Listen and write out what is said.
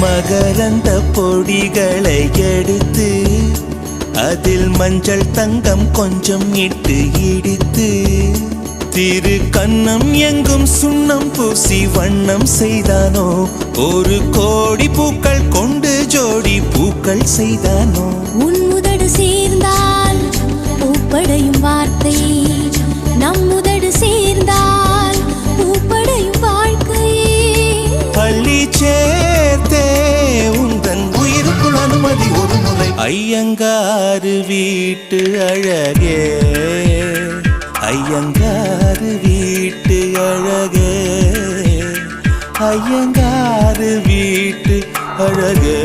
மகரந்த பொடிகளை எடுத்து அதில் மஞ்சள் தங்கம் கொஞ்சம் இட்டு இடித்து திரு கண்ணம் எங்கும் சுண்ணம் பூசி வண்ணம் செய்தானோ ஒரு கோடி பூக்கள் கொண்டு ஜோடி பூக்கள் செய்தானோ உன் முதடு சேர்ந்தால் பூப்படையும் வார்த்தை நம் முதடு சேர்ந்தால் பூப்படையும் வாழ்க்கை பள்ளி சேர்த்தே உந்தன் உயிருக்குள் அனுமதி ஒரு முறை ஐயங்காறு வீட்டு அழகே ஐயங்காறு வீட்டு அழகே ஐயங்காறு வீட்டு அழகே